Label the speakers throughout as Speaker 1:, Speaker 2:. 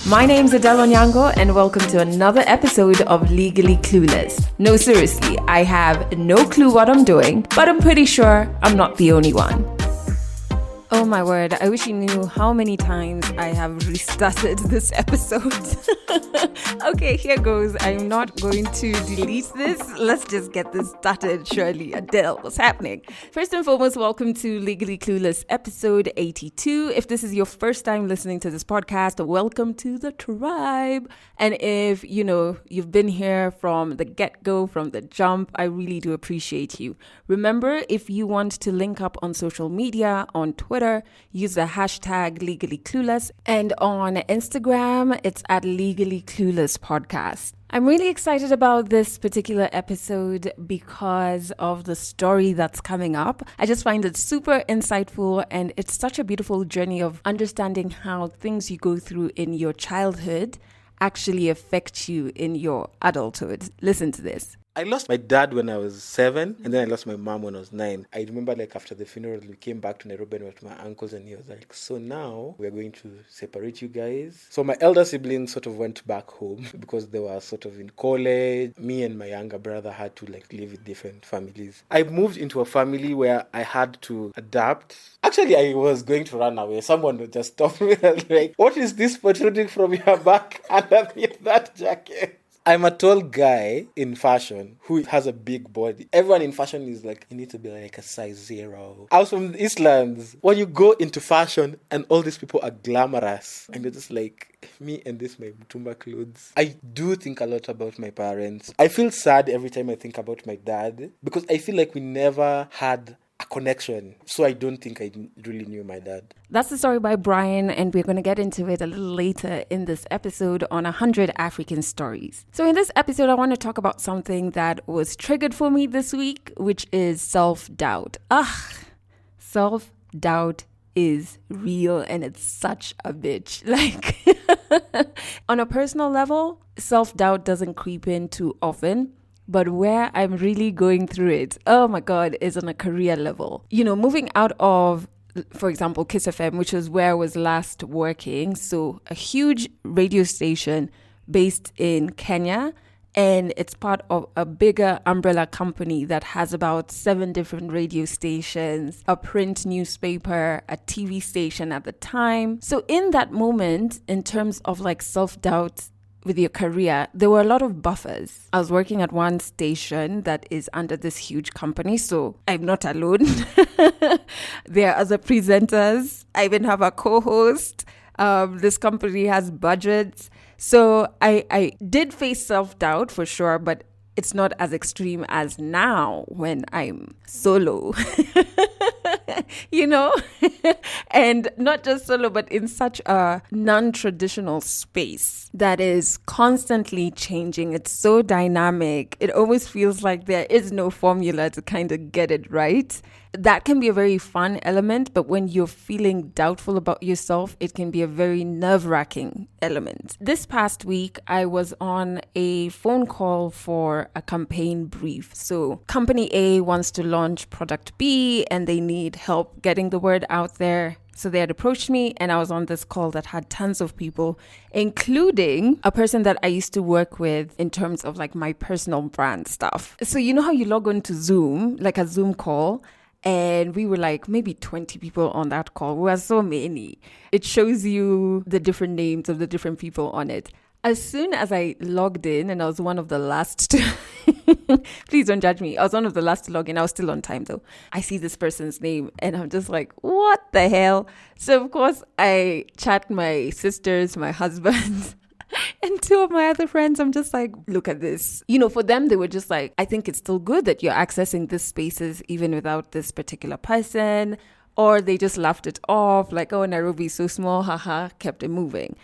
Speaker 1: My name's Adele Onyango and welcome to another episode of Legally Clueless. No, seriously, I have no clue what I'm doing, but I'm pretty sure I'm not the only one. Oh my word, I wish you knew how many times I have restarted this episode. Okay, here goes. I'm not going to delete this. Let's just get this started, surely. Adele, what's happening? First and foremost, welcome to Legally Clueless episode 82. If this is your first time listening to this podcast, welcome to the tribe. And if, you've been here from the get-go, from the jump, I really do appreciate you. Remember, if you want to link up on social media, on Twitter, use the hashtag Legally Clueless, and on Instagram, it's at Legally Clueless Podcast. I'm really excited about this particular episode because of the story that's coming up. I just find it super insightful, and it's such a beautiful journey of understanding how things you go through in your childhood actually affect you in your adulthood. Listen to this.
Speaker 2: I lost my dad when I was 7, and then I lost my mom when I was 9. I remember after the funeral, we came back to Nairobi and went to my uncle's, and he was like, so now we're going to separate you guys. So my elder siblings sort of went back home because they were sort of in college. Me and my younger brother had to live with different families. I moved into a family where I had to adapt. Actually, I was going to run away. Someone would just stop me and like, what is this protruding from your back underneath that jacket? I'm a tall guy in fashion who has a big body. Everyone in fashion is like, you need to be like a size 0. I was from the Eastlands. When you go into fashion and all these people are glamorous, and you're just like, me and this my Mutumba clothes. I do think a lot about my parents. I feel sad every time I think about my dad because I feel like we never had a connection. So I don't think I really knew my dad.
Speaker 1: That's the story by Brian, and we're going to get into it a little later in this episode on 100 African stories. So in this episode, I want to talk about something that was triggered for me this week, which is self-doubt. Self-doubt is real, and it's such a bitch. On a personal level, self-doubt doesn't creep in too often. But where I'm really going through it, oh my God, is on a career level. Moving out of, for example, Kiss FM, which was where I was last working. So a huge radio station based in Kenya. And it's part of a bigger umbrella company that has about 7 different radio stations, a print newspaper, a TV station at the time. So in that moment, in terms of self-doubt, with your career, there were a lot of buffers. I was working at one station that is under this huge company, so I'm not alone. There are other presenters. I even have a co-host. This company has budgets. So I did face self-doubt for sure, but it's not as extreme as now when I'm solo. And not just solo, but in such a non-traditional space that is constantly changing. It's so dynamic. It always feels like there is no formula to kind of get it right. That can be a very fun element, but when you're feeling doubtful about yourself, it can be a very nerve-wracking element. This past week, I was on a phone call for a campaign brief. So company A wants to launch product B and they need help getting the word out there. So they had approached me, and I was on this call that had tons of people, including a person that I used to work with in terms of my personal brand stuff. So you know how you log on to Zoom, like a Zoom call, and we were maybe 20 people on that call. We were so many. It shows you the different names of the different people on it. As soon as I logged in, and I was one of the last to... Please don't judge me. I was one of the last to log in. I was still on time though. I see this person's name and I'm just like, what the hell? So of course I chat my sisters, my husband, and 2 of my other friends. I'm just like, look at this. For them, they were just like, I think it's still good that you're accessing these spaces even without this particular person. Or they just laughed it off, like, oh, Nairobi is so small, haha, kept it moving.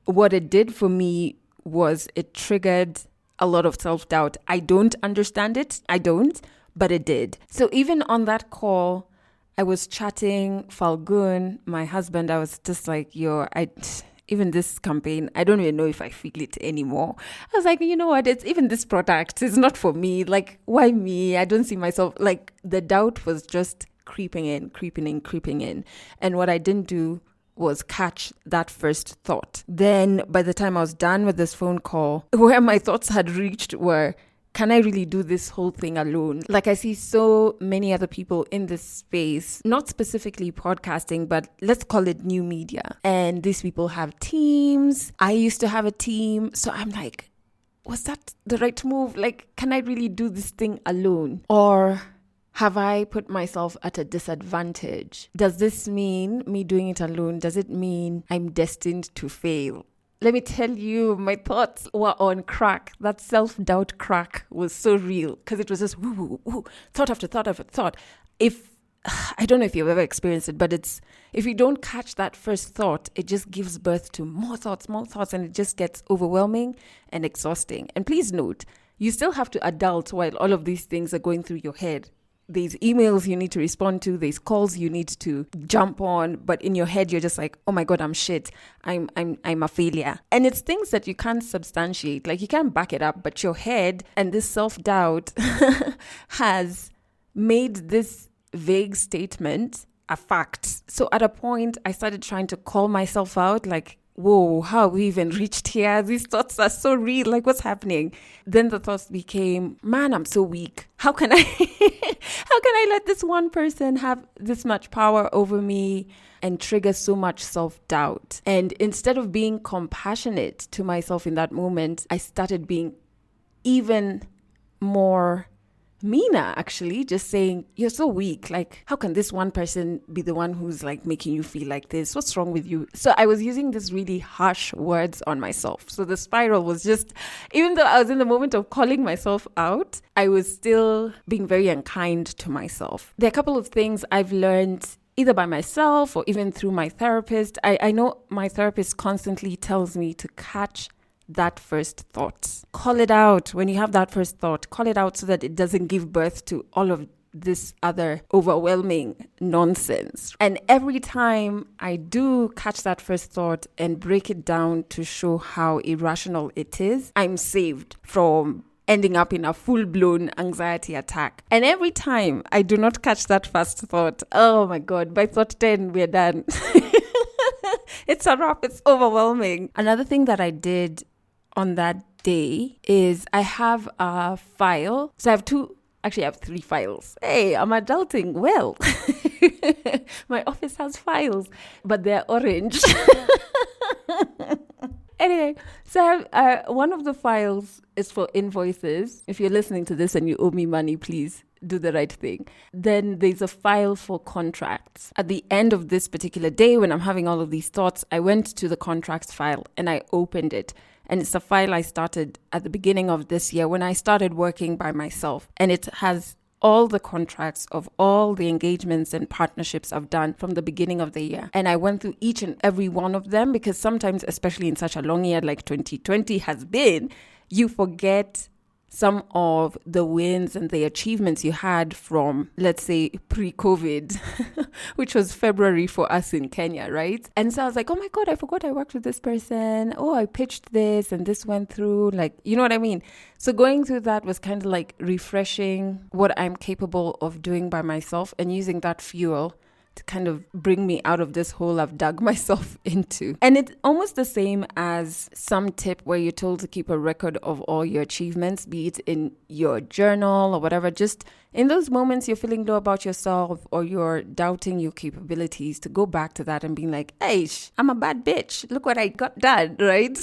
Speaker 1: What it did for me was it triggered a lot of self-doubt. I don't understand it. I don't, but it did. So even on that call, I was chatting Falgun, my husband. I was just like, even this campaign, I don't even know if I feel it anymore. I was like, you know what? It's even this product. It's not for me. Why me? I don't see myself. The doubt was just creeping in. And what I didn't do was catch that first thought. Then by the time I was done with this phone call, where my thoughts had reached were, can I really do this whole thing alone? Like, I see so many other people in this space, not specifically podcasting, but let's call it new media. And these people have teams. I used to have a team. So I'm like, was that the right move? Like, can I really do this thing alone? Or have I put myself at a disadvantage? Does this mean me doing it alone? Does it mean I'm destined to fail? Let me tell you, my thoughts were on crack. That self-doubt crack was so real because it was just thought after thought after thought. I don't know if you've ever experienced it, but if you don't catch that first thought, it just gives birth to more thoughts, and it just gets overwhelming and exhausting. And please note, you still have to adult while all of these things are going through your head. There's emails you need to respond to, there's calls you need to jump on, but in your head you're just like, oh my God, I'm shit. I'm a failure. And it's things that you can't substantiate, like you can't back it up, but your head and this self-doubt has made this vague statement a fact. So at a point I started trying to call myself out, like, whoa, how have we even reached here? These thoughts are so real. Like, what's happening? Then the thoughts became, man, I'm so weak. How can I let this one person have this much power over me and trigger so much self-doubt? And instead of being compassionate to myself in that moment, I started being even more meaner, actually, just saying, you're so weak. Like, how can this one person be the one who's like making you feel like this? What's wrong with you? So I was using these really harsh words on myself. So the spiral was just, even though I was in the moment of calling myself out, I was still being very unkind to myself. There are a couple of things I've learned either by myself or even through my therapist. I know my therapist constantly tells me to catch that first thought. Call it out when you have that first thought. Call it out so that it doesn't give birth to all of this other overwhelming nonsense. And every time I do catch that first thought and break it down to show how irrational it is, I'm saved from ending up in a full-blown anxiety attack. And every time I do not catch that first thought, oh my God, by thought 10, we're done. It's a wrap. It's overwhelming. Another thing that I did on that day is I have a file. So I have three files. Hey, I'm adulting well. My office has files, but they're orange. Anyway, so one of the files is for invoices. If you're listening to this and you owe me money, please do the right thing. Then there's a file for contracts. At the end of this particular day, when I'm having all of these thoughts, I went to the contracts file and I opened it. And it's a file I started at the beginning of this year when I started working by myself. And it has all the contracts of all the engagements and partnerships I've done from the beginning of the year. And I went through each and every one of them because sometimes, especially in such a long year like 2020 has been, you forget some of the wins and the achievements you had from, let's say, pre-COVID, which was February for us in Kenya, right? And so I was like, oh my God, I forgot I worked with this person. Oh, I pitched this and this went through, like, you know what I mean? So going through that was kind of like refreshing what I'm capable of doing by myself and using that fuel to kind of bring me out of this hole I've dug myself into. And it's almost the same as some tip where you're told to keep a record of all your achievements, be it in your journal or whatever. Just in those moments you're feeling low about yourself or you're doubting your capabilities, to go back to that and being like, hey, I'm a bad bitch. Look what I got done, right?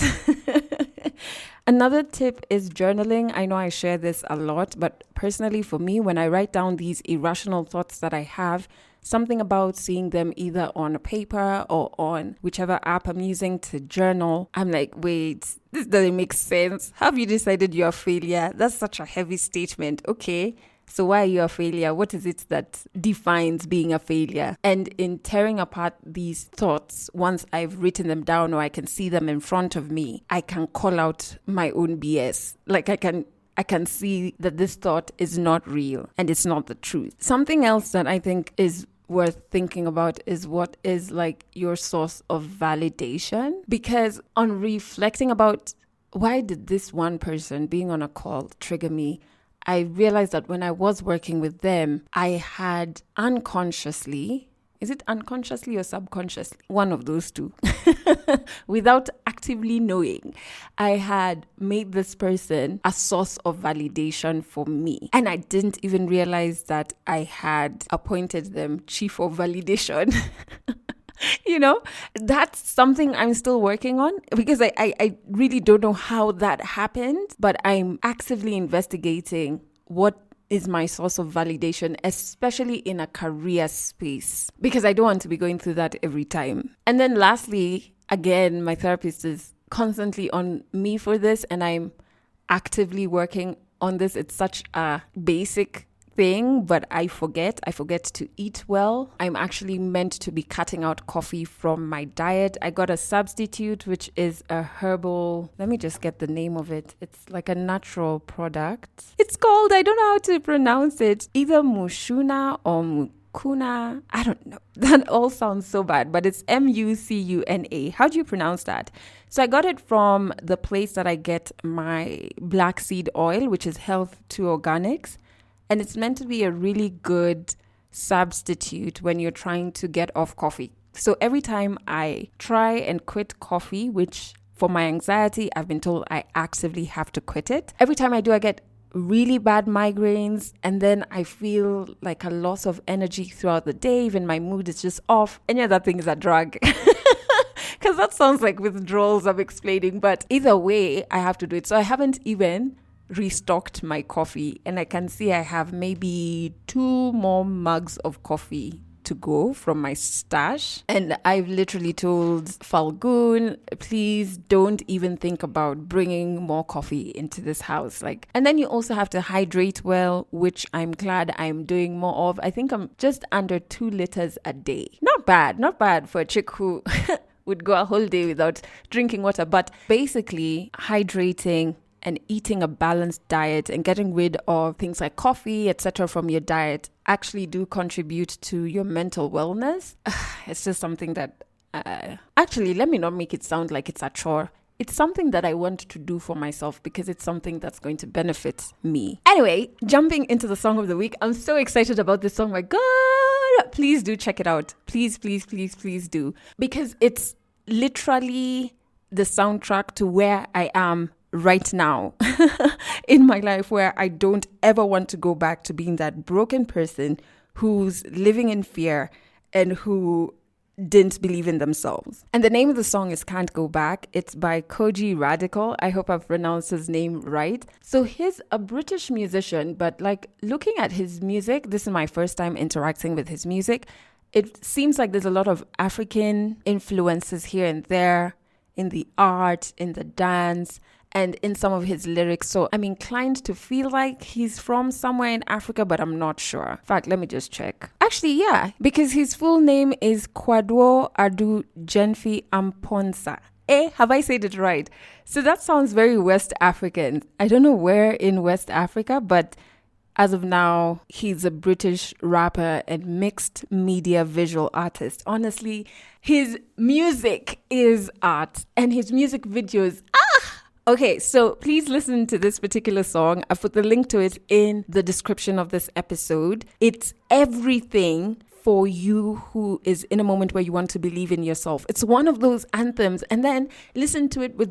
Speaker 1: Another tip is journaling. I know I share this a lot, but personally for me, when I write down these irrational thoughts that I have, something about seeing them either on a paper or on whichever app I'm using to journal, I'm like, wait, this doesn't make sense. Have you decided you're a failure? That's such a heavy statement. Okay, so why are you a failure? What is it that defines being a failure? And in tearing apart these thoughts, once I've written them down or I can see them in front of me, I can call out my own BS. Like I can see that this thought is not real and it's not the truth. Something else that I think is worth thinking about is what is like your source of validation. Because on reflecting about why did this one person being on a call trigger me, I realized that when I was working with them, I had unconsciously Is it unconsciously or subconsciously? One of those two. Without actively knowing, I had made this person a source of validation for me. And I didn't even realize that I had appointed them chief of validation. That's something I'm still working on because I really don't know how that happened, but I'm actively investigating what is my source of validation, especially in a career space, because I don't want to be going through that every time. And then lastly, again, my therapist is constantly on me for this, and I'm actively working on this. It's such a basic thing, but I forget to eat well. I'm actually meant to be cutting out coffee from my diet. I got a substitute, which is a herbal, let me just get the name of it. It's like a natural product. It's called, I don't know how to pronounce it, either Mushuna or Mukuna. I don't know. That all sounds so bad, but it's Mucuna. How do you pronounce that? So I got it from the place that I get my black seed oil, which is Health to Organics. And it's meant to be a really good substitute when you're trying to get off coffee. So every time I try and quit coffee, which for my anxiety, I've been told I actively have to quit it. Every time I do, I get really bad migraines, and then I feel like a loss of energy throughout the day. Even my mood is just off. Any other thing is a drug. Because that sounds like withdrawals I'm explaining. But either way, I have to do it. So I haven't even restocked my coffee, and I can see I have maybe 2 more mugs of coffee to go from my stash. And I've literally told Falgun, please don't even think about bringing more coffee into this house. And then you also have to hydrate well, which I'm glad I'm doing more of. I think I'm just under 2 liters a day. Not bad for a chick who would go a whole day without drinking water. But basically, hydrating and eating a balanced diet and getting rid of things like coffee, etc. from your diet actually do contribute to your mental wellness. It's just something that, actually, let me not make it sound like it's a chore. It's something that I want to do for myself because it's something that's going to benefit me. Anyway, jumping into the song of the week. I'm so excited about this song. My God, please do check it out. Please, please, please, please do. Because it's literally the soundtrack to where I am right now in my life, where I don't ever want to go back to being that broken person who's living in fear and who didn't believe in themselves. And the name of the song is Can't Go Back. It's by Koji Radical. I hope I've pronounced his name right. So he's a British musician, but looking at his music, this is my first time interacting with his music. It seems like there's a lot of African influences here and there in the art, in the dance, and in some of his lyrics. So I'm inclined to feel like he's from somewhere in Africa, but I'm not sure. In fact, let me just check. Actually, yeah, because his full name is Kwadwo Adu Genfi Amponsa. Have I said it right? So that sounds very West African. I don't know where in West Africa, but as of now, he's a British rapper and mixed media visual artist. Honestly, his music is art, and his music videos, Okay, so please listen to this particular song. I put the link to it in the description of this episode. It's everything for you who is in a moment where you want to believe in yourself. It's one of those anthems, and then listen to it with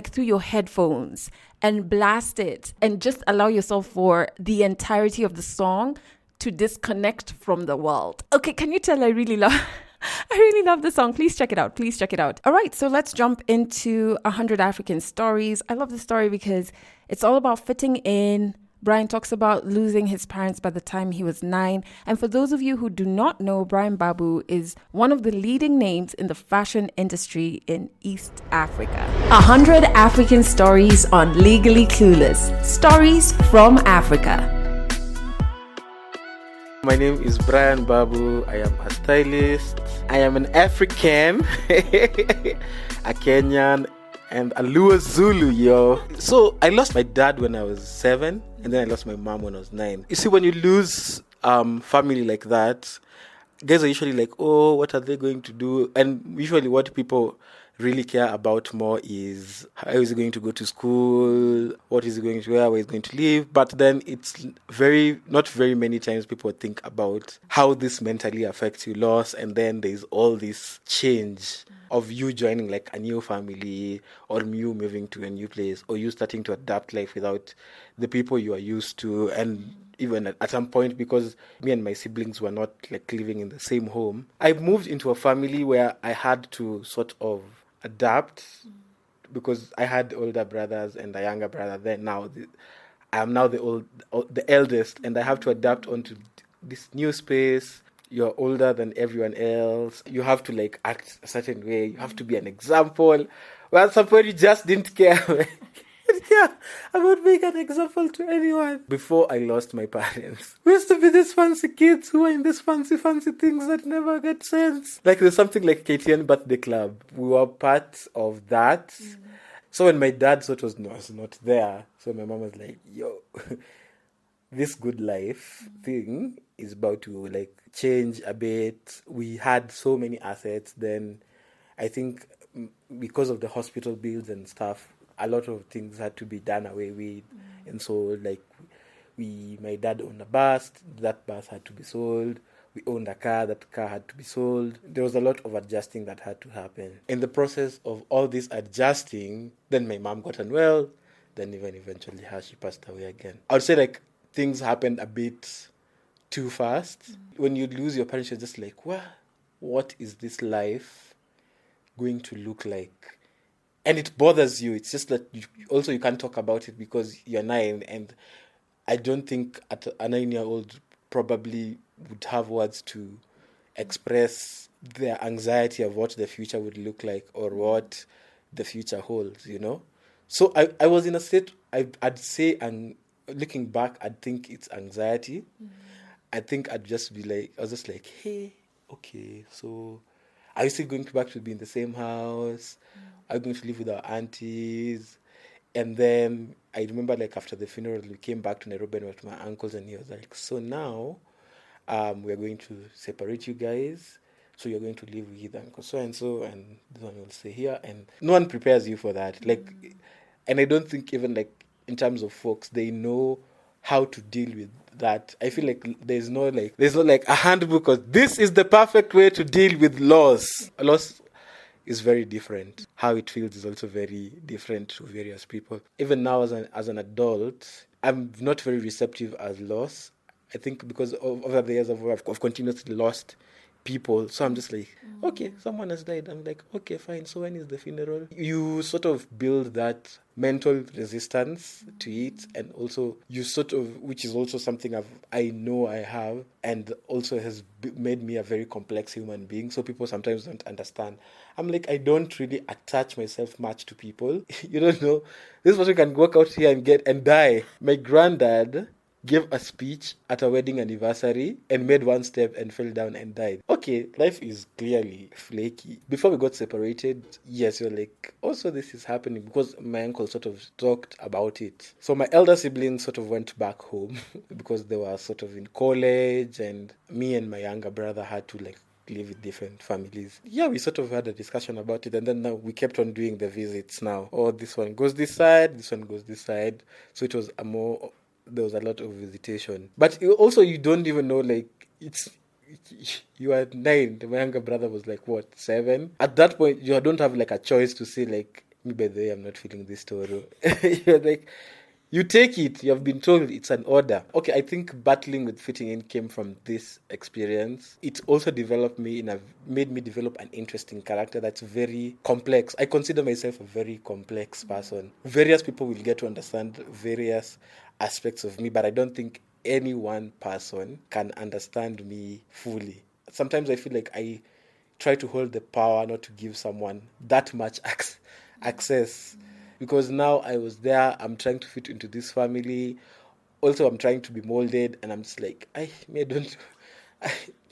Speaker 1: through your headphones and blast it and just allow yourself for the entirety of the song to disconnect from the world. Okay, can you tell I really love the song. Please check it out. All right, so let's jump into 100 African Stories. I love this story because it's all about fitting in. Brian talks about losing his parents by the time he was 9. And for those of you who do not know, Brian Babu is one of the leading names in the fashion industry in East Africa. 100 African Stories on Legally Clueless. Stories from Africa.
Speaker 2: My name is Brian Babu. I am a stylist. I am an African, a Kenyan, and a Luo Zulu, yo. So I lost my dad when I was 7, and then I lost my mom when I was 9. You see, when you lose family like that, guys are usually like, oh, what are they going to do? And usually what people really care about more is how is he going to go to school, what is he going to wear, where he's going to live. But then it's not very many times people think about how this mentally affects you, loss, and then there's all this change of you joining like a new family, or you moving to a new place, or you starting to adapt life without the people you are used to. And even at some point, because me and my siblings were not like living in the same home, I moved into a family where I had to sort of adapt, because I had older brothers and a younger brother. Then I am now the eldest, and I have to adapt onto this new space. You're older than everyone else. You have to like act a certain way. You have to be an example. Well, at some point you just didn't care. Yeah, about being an example to anyone. Before I lost my parents, we used to be these fancy kids who are in these fancy things that never get sense. Like there's something like KTN Birthday Club. We were part of that. So when my dad sort of was not there, so my mom was like, yo, this good life thing is about to like change a bit. We had so many assets. Then I think because of the hospital bills and stuff, a lot of things had to be done away with. And so like my dad owned a bus, that bus had to be sold. We owned a car, that car had to be sold. There was a lot of adjusting that had to happen. In the process of all this adjusting, then my mom got unwell. Then even eventually she passed away again. I would say like things happened a bit too fast. When you lose your parents, you're just like, what is this life going to look like? And it bothers you. It's just that you can't talk about it because you're 9, and I don't think a 9-year-old probably would have words to express their anxiety of what the future would look like or what the future holds, you know? So I was in a state, I'd say, and looking back, I'd think it's anxiety. I think I was just like, hey, okay, so are you still going back to be in the same house? Are you going to live with our aunties? And then I remember like after the funeral, we came back to Nairobi and went to my uncle's, and he was like, so now we're going to separate you guys. So you're going to live with Uncle so-and-so, and this one will stay here. And no one prepares you for that. Like, and I don't think even like in terms of folks, they know how to deal with that. I feel like there's no like a handbook of this is the perfect way to deal with loss. Loss is very different. How it feels is also very different to various people. Even now as an adult, I'm not very receptive as loss. I think because over the years I've continuously lost people. So I'm just like, okay, someone has died. I'm like, okay, fine. So when is the funeral? You sort of build that mental resistance to it, and also you sort of, which is also something I know I have, and also has made me a very complex human being. So people sometimes don't understand. I'm like, I don't really attach myself much to people. You don't know. This person can walk out here and die. My granddad gave a speech at a wedding anniversary and made one step and fell down and died. Okay, life is clearly flaky. Before we got separated, yes, you're like, also this is happening, because my uncle sort of talked about it. So my elder siblings sort of went back home because they were sort of in college, and me and my younger brother had to like live with different families. Yeah, we sort of had a discussion about it, and then now we kept on doing the visits now. Oh, this one goes this side, this one goes this side. So it was there was a lot of visitation. But you don't even know, like, you are 9. My younger brother was like, what, 7? At that point, you don't have like a choice to say like, me by the way, I'm not feeling this tomorrow. You're like, you take it. You have been told it's an order. Okay, I think battling with fitting in came from this experience. It also made me develop an interesting character that's very complex. I consider myself a very complex person. Various people will get to understand various aspects of me, but I don't think any one person can understand me fully. Sometimes I feel like I try to hold the power not to give someone that much access. Because now I was there, I'm trying to fit into this family. Also, I'm trying to be molded, and I'm just like, I don't,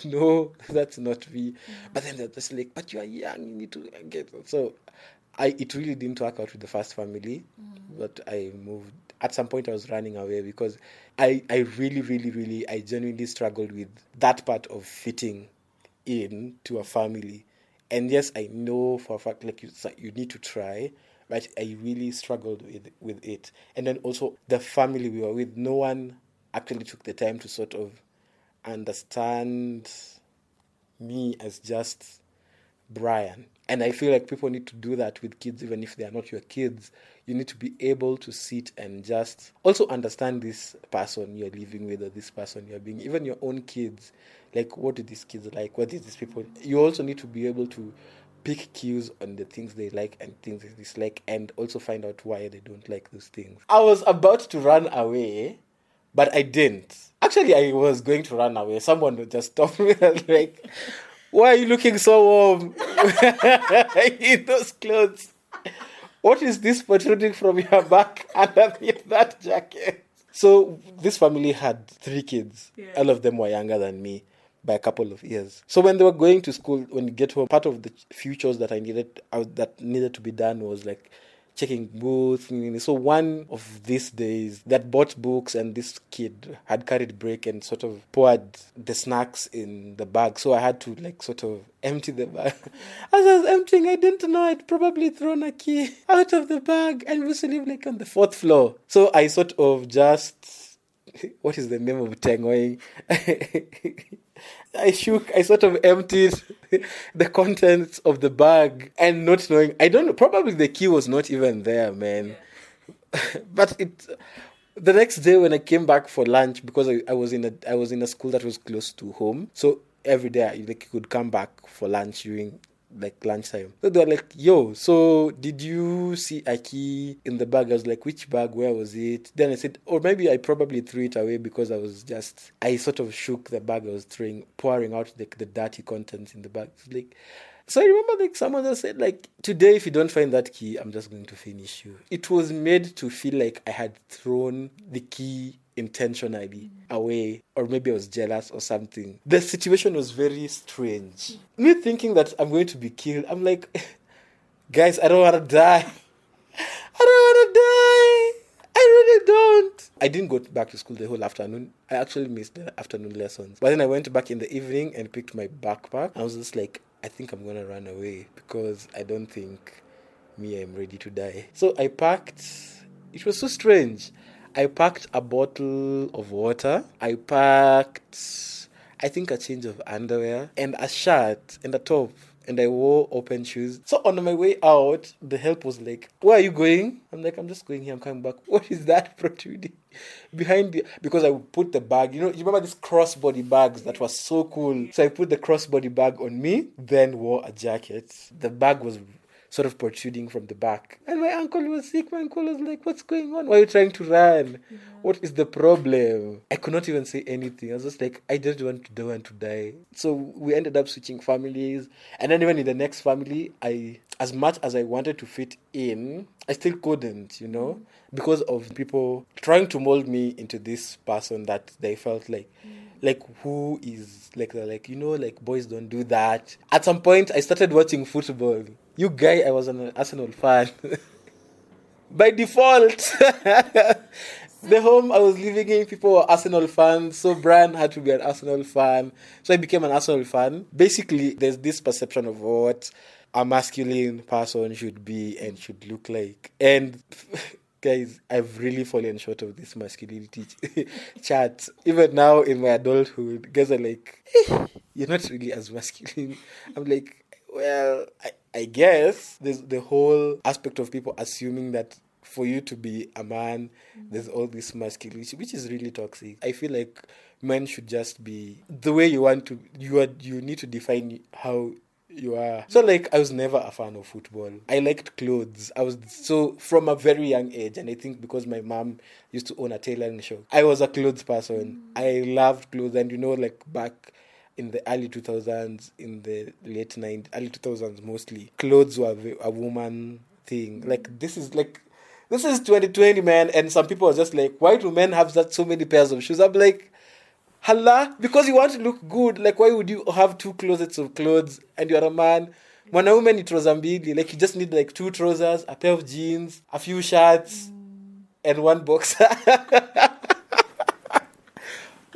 Speaker 2: no, that's not me. But then they're just like, but you are young, you need to get. So, it really didn't work out with the first family, but I moved. At some point, I was running away because I really, really, really, I genuinely struggled with that part of fitting in to a family. And yes, I know for a fact, like you need to try, but I really struggled with it. And then also the family we were with, no one actually took the time to sort of understand me as just Brian. And I feel like people need to do that with kids, even if they are not your kids. You need to be able to sit and just also understand this person you're living with or this person you're being, even your own kids. Like, what do these kids like? What is these people? You also need to be able to pick cues on the things they like and things they dislike, and also find out why they don't like those things. I was about to run away, but I didn't. Actually, I was going to run away. Someone would just stop me and like, why are you looking so warm in those clothes? What is this protruding from your back underneath that jacket? So this family had 3 kids. Yeah. All of them were younger than me by a couple of years. So when they were going to school, when you get home, part of the futures that that needed to be done was like checking books. So one of these days, that bought books, and this kid had carried break and sort of poured the snacks in the bag. So I had to like sort of empty the bag. As I was emptying, I didn't know I'd probably thrown a key out of the bag, and we used to live like on the 4th floor. So I sort of just, what is the name of Tengoing? I sort of emptied the contents of the bag, and not knowing, I don't know, probably the key was not even there, man. Yeah. But the next day when I came back for lunch, because I was in a school that was close to home, so every day I could come back for lunch during like lunchtime. So they were like, yo, so did you see a key in the bag? I was like, which bag? Where was it? Then I said, or maybe I probably threw it away because I sort of shook the bag I was pouring out the dirty contents in the bag. So I remember like someone else said like, today if you don't find that key, I'm just going to finish you. It was made to feel like I had thrown the key intentionally away, or maybe I was jealous or something. The situation was very strange. Me thinking that I'm going to be killed, I'm like, guys, I don't want to die. I don't want to die. I really don't. I didn't go back to school the whole afternoon. I actually missed the afternoon lessons. But then I went back in the evening and picked my backpack. I was just like, I think I'm going to run away because I don't think I'm ready to die. So I packed. It was so strange. I packed a bottle of water. I packed, I think, a change of underwear and a shirt and a top. And I wore open shoes. So on my way out, the help was like, where are you going? I'm like, I'm just going here. I'm coming back. What is that protruding behind me? Because I put the bag, you remember these crossbody bags that was so cool. So I put the crossbody bag on me, then wore a jacket. The bag was sort of protruding from the back. And my uncle was sick. My uncle was like, what's going on? Why are you trying to run? Yeah. What is the problem? I could not even say anything. I was just like, I don't want to die. So we ended up switching families. And then even in the next family, as much as I wanted to fit in, I still couldn't, because of people trying to mold me into this person that they felt like, who is, like, they're like, like, boys don't do that. At some point, I started watching football. You guy, I was an Arsenal fan. By default. The home I was living in, people were Arsenal fans. So Brian had to be an Arsenal fan. So I became an Arsenal fan. Basically, there's this perception of what a masculine person should be and should look like. And guys, I've really fallen short of this masculinity chat. Even now in my adulthood, guys are like, you're not really as masculine. I'm like, well, I guess there's the whole aspect of people assuming that for you to be a man, there's all this masculinity, which is really toxic. I feel like men should just be the way you want to. You need to define how you are. So like, I was never a fan of football. I liked clothes. I was so from a very young age, and I think because my mom used to own a tailoring shop, I was a clothes person. I loved clothes, and like back in the early 2000s, in the late 90s, early 2000s mostly, clothes were a woman thing. Like, this is 2020, man, and some people are just like, why do men have so many pairs of shoes? I'm like, hala, because you want to look good. Like, why would you have 2 closets of clothes and you're a man? Mwanaume ni trouser mbili. Like, you just need like 2 trousers, a pair of jeans, a few shirts, and 1 boxer.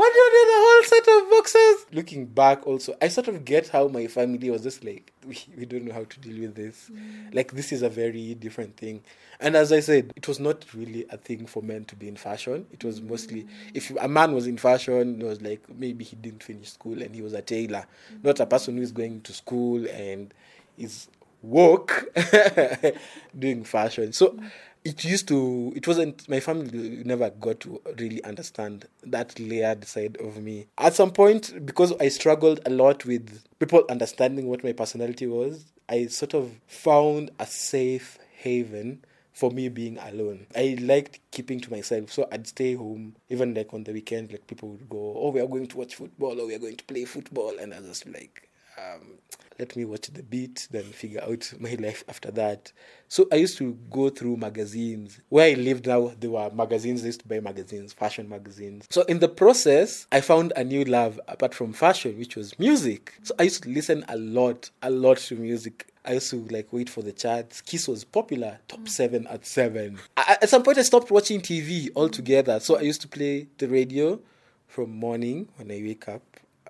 Speaker 2: What do you need a whole set of boxes? Looking back also, I sort of get how my family was just like, we don't know how to deal with this. Like, this is a very different thing. And as I said, it was not really a thing for men to be in fashion. It was mostly, if a man was in fashion, it was like maybe he didn't finish school and he was a tailor, not a person who is going to school and is woke doing fashion. So it wasn't, my family never got to really understand that layered side of me. At some point, because I struggled a lot with people understanding what my personality was, I sort of found a safe haven for me being alone. I liked keeping to myself, so I'd stay home, even like on the weekend, like people would go, oh, we are going to watch football, or we are going to play football, and I was just like, let me watch the beat, then figure out my life after that. So I used to go through magazines. Where I lived now, there were magazines. I used to buy magazines, fashion magazines. So in the process, I found a new love apart from fashion, which was music. So I used to listen a lot to music. I used to like wait for the charts. Kiss was popular, top 7 at 7. At some point, I stopped watching TV altogether. So I used to play the radio from morning when I wake up.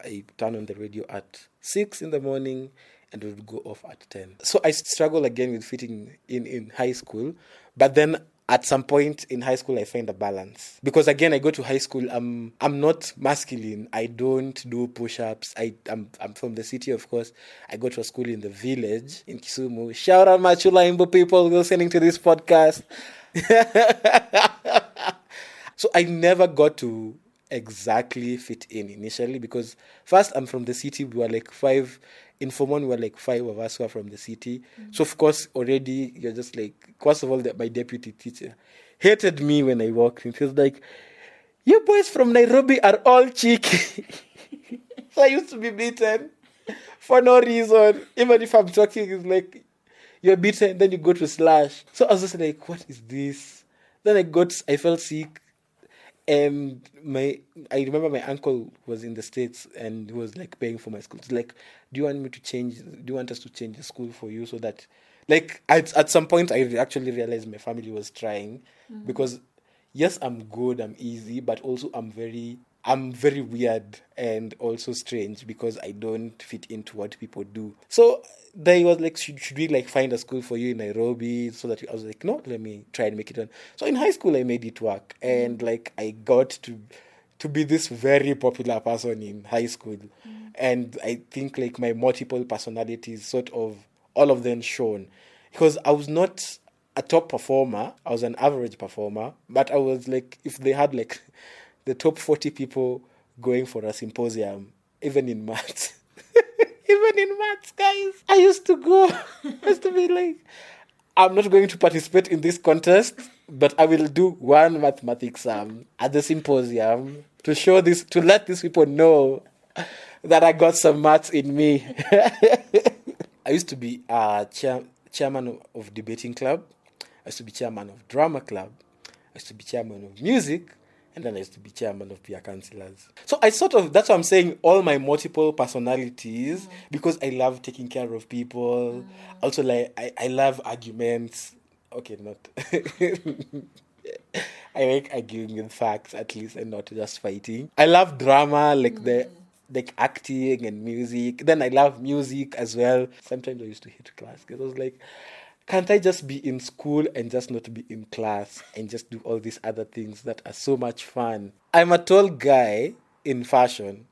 Speaker 2: I turn on the radio at 6 in the morning and it would go off at 10. So I struggle again with fitting in high school. But then at some point in high school, I find a balance. Because again, I go to high school, I'm not masculine. I don't do push-ups. I'm from the city, of course. I go to a school in the village in Kisumu. Shout out my Chula Imbo people listening to this podcast. So I never got to exactly fit in initially because first I'm from the city. We were like 5 in Form 1. We were like 5 of us who are from the city. So of course already you're just like, first of all, my deputy teacher hated me when I walked in. He was like, you boys from Nairobi are all cheeky. So I used to be beaten for no reason. Even if I'm talking, it's like you're beaten, then you go to slash. So I was just like, what is this? Then I felt sick. And I remember my uncle was in the States and he was like paying for my school. It's like, do you want us to change the school for you so that, like, at some point I actually realized my family was trying because yes, I'm good, I'm easy, but also I'm very weird and also strange because I don't fit into what people do. So they was like, should we like find a school for you in Nairobi? So that I was like, no, let me try and make it on. So in high school, I made it work. And like, I got to be this very popular person in high school. And I think like my multiple personalities, sort of all of them shown. Because I was not a top performer. I was an average performer. But I was like, if they had like the top 40 people going for a symposium, even in maths. Even in maths, guys. I used to be like, I'm not going to participate in this contest, but I will do one mathematics at the symposium to let these people know that I got some maths in me. I used to be chairman of debating club. I used to be chairman of drama club. I used to be chairman of music. And then I used to be chairman of peer councillors. So that's what I'm saying, all my multiple personalities, because I love taking care of people. Also, like, I love arguments. Okay, not. I like arguing with facts, at least, and not just fighting. I love drama, like acting and music. Then I love music as well. Sometimes I used to hate class because I was like, can't I just be in school and just not be in class and just do all these other things that are so much fun? I'm a tall guy in fashion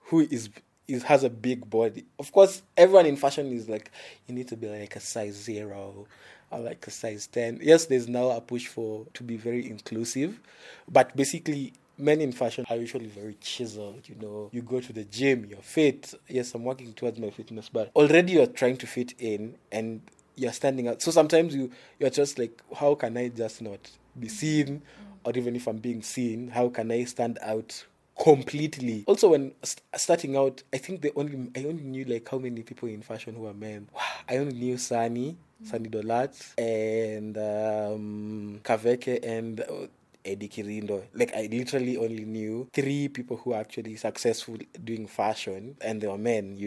Speaker 2: who has a big body. Of course, everyone in fashion is like, you need to be like a size 0 or like a size 10. Yes, there's now a push to be very inclusive, but basically men in fashion are usually very chiseled. You go to the gym, you're fit. Yes, I'm working towards my fitness, but already you're trying to fit in and you're standing out. So sometimes you're just like, how can I just not be seen? Or even if I'm being seen, how can I stand out completely? Also, when starting out, I think I only knew like how many people in fashion who are men. I only knew Sunny Dolat, and Kaveke, and Eddie Kirindo. Like, I literally only knew 3 people who are actually successful doing fashion, and they were men,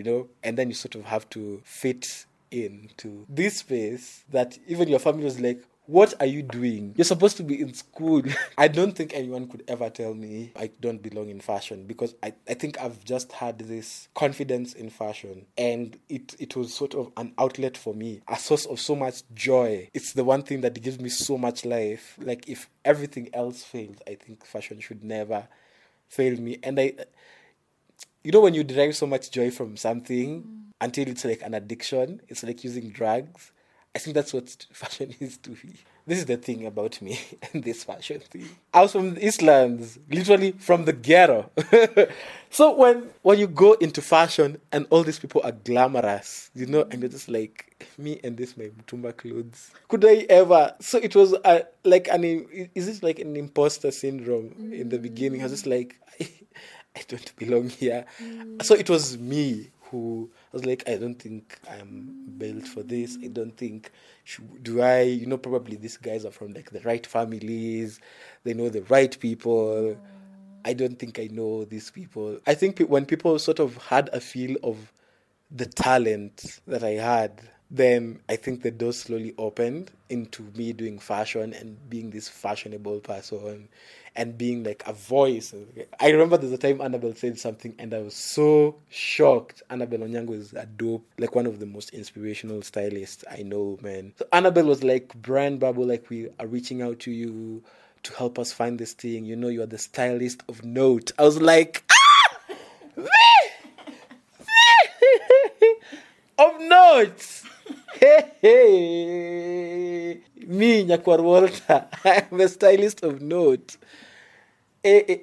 Speaker 2: and then you sort of have to fit into this space that even your family was like, what are you doing? You're supposed to be in school. I don't think anyone could ever tell me I don't belong in fashion, because I think I've just had this confidence in fashion, and it was sort of an outlet for me, a source of so much joy. It's the one thing that gives me so much life. Like, if everything else fails, I think fashion should never fail me. And when you derive so much joy from something until it's like an addiction, it's like using drugs. I think that's what fashion is to me. This is the thing about me and this fashion thing. I was from the Eastlands, literally from the ghetto. So when you go into fashion and all these people are glamorous, and you're just like, me and this my Mutumba clothes. Could I ever? So it was is it like an imposter syndrome in the beginning? I was just like, I don't belong here. So it was me who was like, I don't think I'm built for this. I don't think, do I, probably these guys are from like the right families. They know the right people. I don't think I know these people. I think when people sort of had a feel of the talent that I had, then I think the doors slowly opened into me doing fashion and being this fashionable person and being like a voice. I remember there's a time Annabelle said something and I was so shocked. Annabelle Onyango is a dope, like one of the most inspirational stylists I know, man. So Annabelle was like, brand bubble, like we are reaching out to you to help us find this thing. You are the stylist of note. I was like, of notes. Hey, me, Nyakwar Walter. I'm a stylist of note. This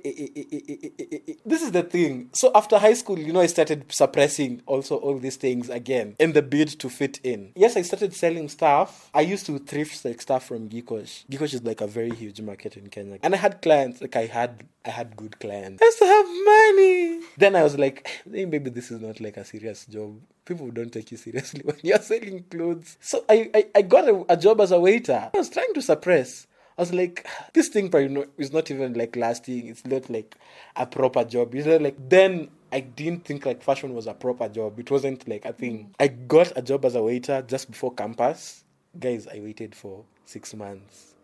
Speaker 2: is the thing. So after high school, I started suppressing also all these things again in the bid to fit in. Yes, I started selling stuff. I used to thrift like stuff from Gikosh. Gikosh is like a very huge market in Kenya. And I had clients, like I had good clients. I used to have money. Then I was like, maybe this is not like a serious job. People don't take you seriously when you're selling clothes. So I got a job as a waiter. I was trying to suppress. I was like, this thing probably is not even like lasting. It's not like a proper job. Then I didn't think like fashion was a proper job. It wasn't like a thing. I got a job as a waiter just before campus. Guys, I waited for 6 months.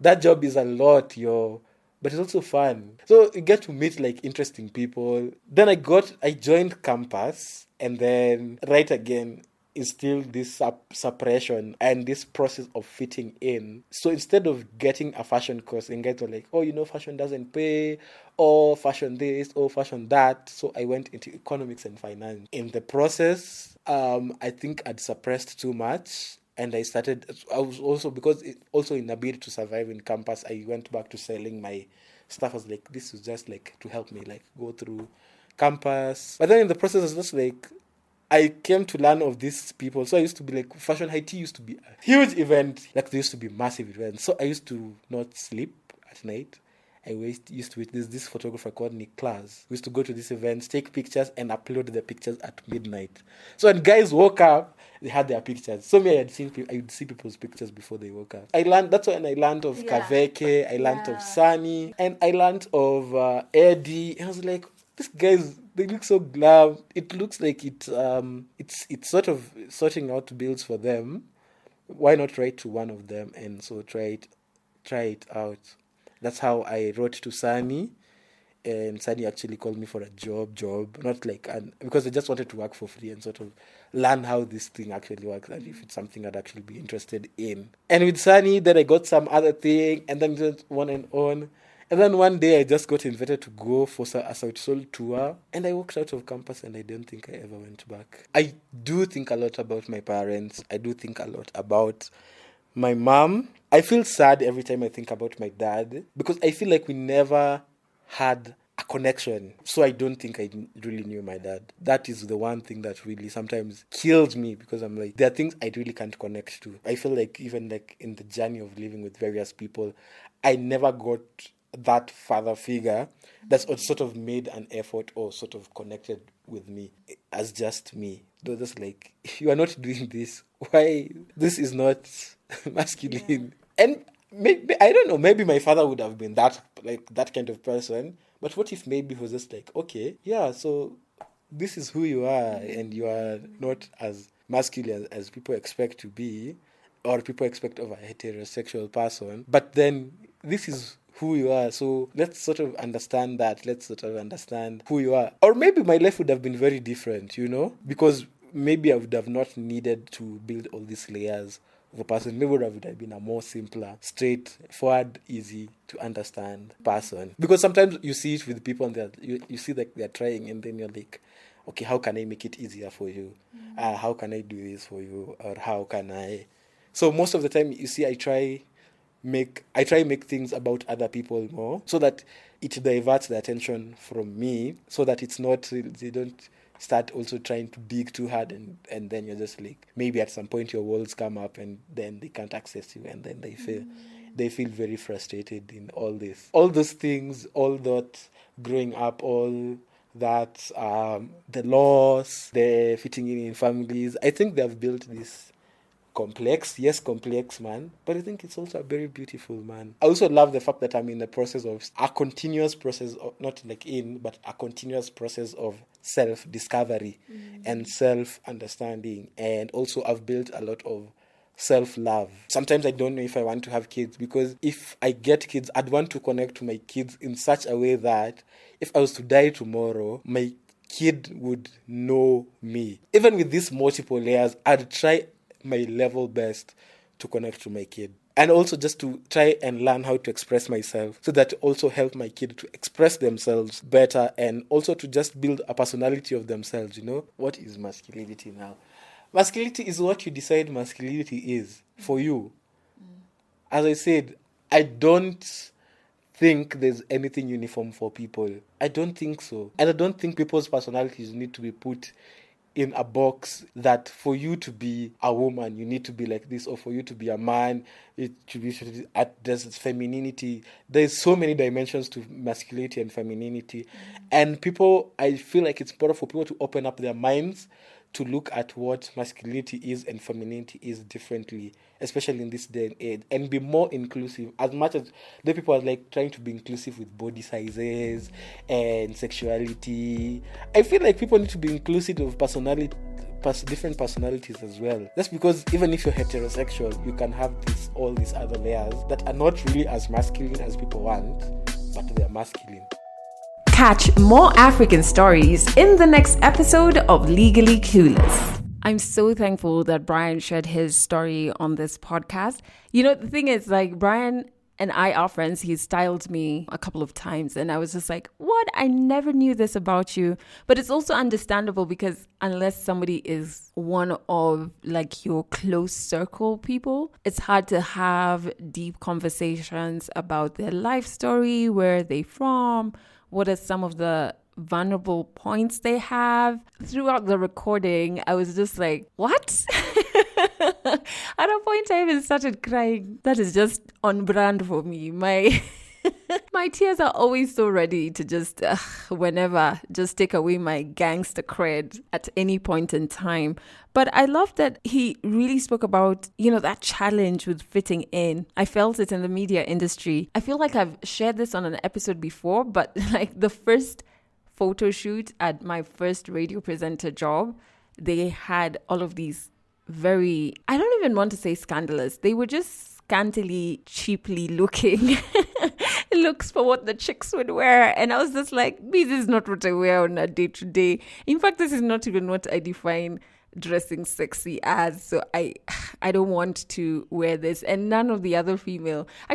Speaker 2: That job is a lot, yo. But it's also fun. So you get to meet like interesting people. Then I joined campus, and then right again, instilled this suppression and this process of fitting in. So instead of getting a fashion course, and guys were like, oh, fashion doesn't pay, or fashion this, or fashion that. So I went into economics and finance. In the process, I think I'd suppressed too much. And I was also, because also in a bid to survive in campus, I went back to selling my stuff. I was like, this was just like to help me like go through campus. But then in the process, I was just like, I came to learn of these people. So I used to be like, Fashion High Tea used to be a huge event. Like there used to be massive events. So I used to not sleep at night. Used to wait. There's this photographer called Nick Klaas. We used to go to these events, take pictures, and upload the pictures at midnight. So when guys woke up, they had their pictures. So I would see people's pictures before they woke up. That's when I learned of Kaveke, I learned of Sunny, and I learned of Eddie. And I was like, these guys, they look so glam. It looks like it's sort of sorting out bills for them. Why not write to one of them and so try it out? That's how I wrote to Sunny, and Sunny actually called me for a job, not like because I just wanted to work for free and sort of learn how this thing actually works and if it's something I'd actually be interested in. And with Sunny, then I got some other thing, and then just on and on. And then one day I just got invited to go for a South Seoul tour, and I walked out of campus and I don't think I ever went back. I do think a lot about my parents. I do think a lot about my mom. I feel sad every time I think about my dad because I feel like we never had a connection. So I don't think I really knew my dad. That is the one thing that really sometimes kills me because I'm like, there are things I really can't connect to. I feel like even like in the journey of living with various people, I never got that father figure that's sort of made an effort or sort of connected with me as just me. They're just like, you are not doing this. Why? This is not masculine. Yeah. And maybe, I don't know, maybe my father would have been that kind of person. But what if maybe he was just like, okay, yeah, so this is who you are and you are not as masculine as people expect to be. or people expect of a heterosexual person. But then this is who you are. So let's sort of understand that. Let's sort of understand who you are. Or maybe my life would have been very different, because maybe I would have not needed to build all these layers of a person. Maybe it would have been a more simpler, straightforward, easy to understand person. Because sometimes you see it with people and you see that they're trying, and then you're like, okay, how can I make it easier for you? How can I do this for you? Or how can I... So most of the time, you see, I try make things about other people more, so that it diverts the attention from me, so that it's not, they don't start also trying to dig too hard, and then you're just like, maybe at some point your walls come up and then they can't access you, and then they feel very frustrated in all those things, all that growing up, all that the loss, the fitting in families. I think they've built this complex, man, but I think it's also a very beautiful, man. I also love the fact that I'm in a continuous process of, not like but a continuous process of self-discovery and self-understanding. And also I've built a lot of self-love. Sometimes I don't know if I want to have kids, because if I get kids, I'd want to connect to my kids in such a way that if I was to die tomorrow, my kid would know me. Even with these multiple layers, I'd try my level best to connect to my kid, and also just to try and learn how to express myself, so that also help my kid to express themselves better, and also to just build a personality of themselves. What is masculinity now? Masculinity is what you decide masculinity is for you. As I said, I don't think there's anything uniform for people. I don't think so. And I don't think people's personalities need to be put in a box that for you to be a woman, you need to be like this, or for you to be a man, it should be there's femininity. There's so many dimensions to masculinity and femininity. And I feel like it's important for people to open up their minds to look at what masculinity is and femininity is differently, especially in this day and age, and be more inclusive. As much as the people are like trying to be inclusive with body sizes and sexuality, I feel like people need to be inclusive of different personalities as well. That's because even if you're heterosexual, you can have all these other layers that are not really as masculine as people want, but they're masculine.
Speaker 1: Catch more African stories in the next episode of Legally Clueless. I'm so thankful that Brian shared his story on this podcast. The thing is, like, Brian and I are friends. He styled me a couple of times, and I was just like, what? I never knew this about you. But it's also understandable, because unless somebody is one of like your close circle people, it's hard to have deep conversations about their life story, where they're from, what are some of the vulnerable points they have. Throughout the recording, I was just like, what? At a point, I even started crying. That is just on brand for me. My tears are always so ready to just, whenever, just take away my gangster cred at any point in time. But I love that he really spoke about, that challenge with fitting in. I felt it in the media industry. I feel like I've shared this on an episode before, but like the first photo shoot at my first radio presenter job, they had all of these I don't even want to say scandalous. They were just scantily, cheaply looking looks for what the chicks would wear. And I was just like, this is not what I wear on a day-to-day. In fact, this is not even what I define dressing sexy as. So I don't want to wear this. And none of the other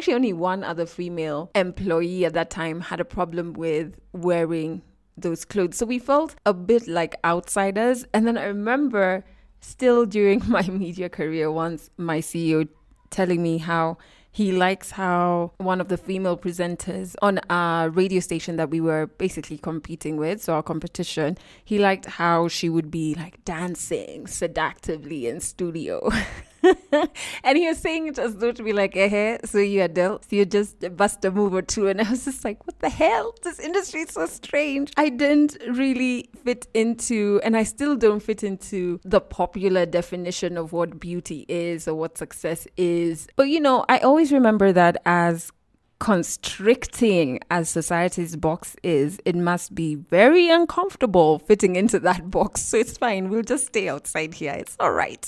Speaker 1: only one other female employee at that time had a problem with wearing those clothes. So we felt a bit like outsiders. And then I remember still during my media career, once my CEO telling me how he likes how one of the female presenters on a radio station that we were basically competing with, so our competition, he liked how she would be like dancing seductively in studio. And he was saying it as though to be like, so you adult, so you just bust a move or two. And I was just like, what the hell? This industry is so strange. I didn't really fit into, and I still don't fit into, the popular definition of what beauty is or what success is. But I always remember that as constricting as society's box is, it must be very uncomfortable fitting into that box. So it's fine. We'll just stay outside here. It's all right.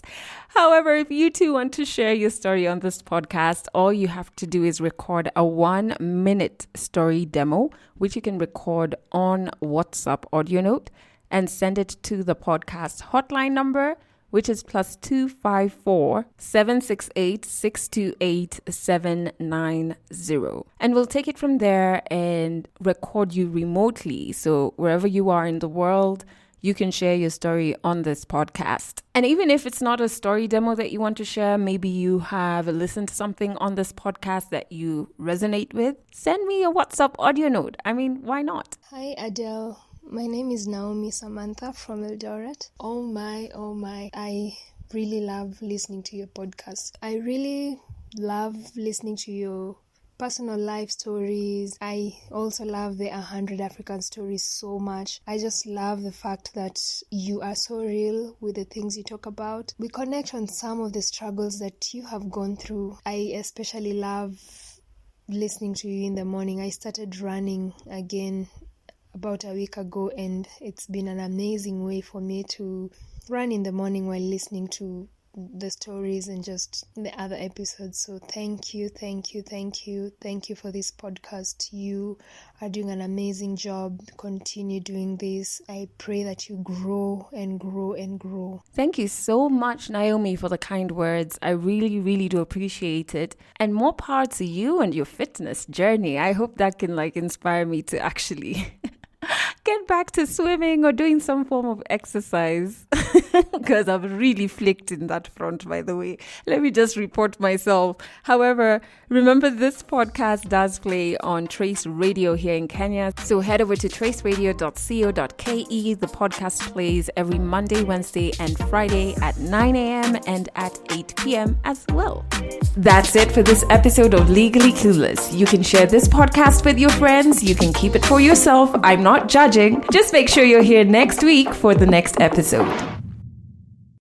Speaker 1: However, if you too want to share your story on this podcast, all you have to do is record a 1-minute story demo, which you can record on WhatsApp audio note and send it to the podcast hotline number, which is +254 768 628 790. And we'll take it from there and record you remotely. So wherever you are in the world, you can share your story on this podcast. And even if it's not a story demo that you want to share, maybe you have listened to something on this podcast that you resonate with, send me a WhatsApp audio note. I mean, why not?
Speaker 3: Hi, Adele. My name is Naomi Samantha from Eldoret. Oh my, I really love listening to your podcast. I really love listening to your personal life stories. I also love the 100 African stories so much. I just love the fact that you are so real with the things you talk about. We connect on some of the struggles that you have gone through. I especially love listening to you in the morning. I started running again about a week ago, and it's been an amazing way for me to run in the morning while listening to the stories and just the other episodes. So thank you for this podcast. You are doing an amazing job. Continue doing this. I pray that you grow and grow and grow.
Speaker 1: Thank you so much, Naomi, for the kind words. I really, really do appreciate it. And more power to you and your fitness journey. I hope that can inspire me to actually get back to swimming or doing some form of exercise, because I've really flicked in that front, by the way. Let me just report myself. However, remember, this podcast does play on Trace Radio here in Kenya. So head over to traceradio.co.ke. The podcast plays every Monday, Wednesday, and Friday at 9 a.m. and at 8 p.m. as well. That's it for this episode of Legally Clueless. You can share this podcast with your friends. You can keep it for yourself. I'm not judging. Just make sure you're here next week for the next episode.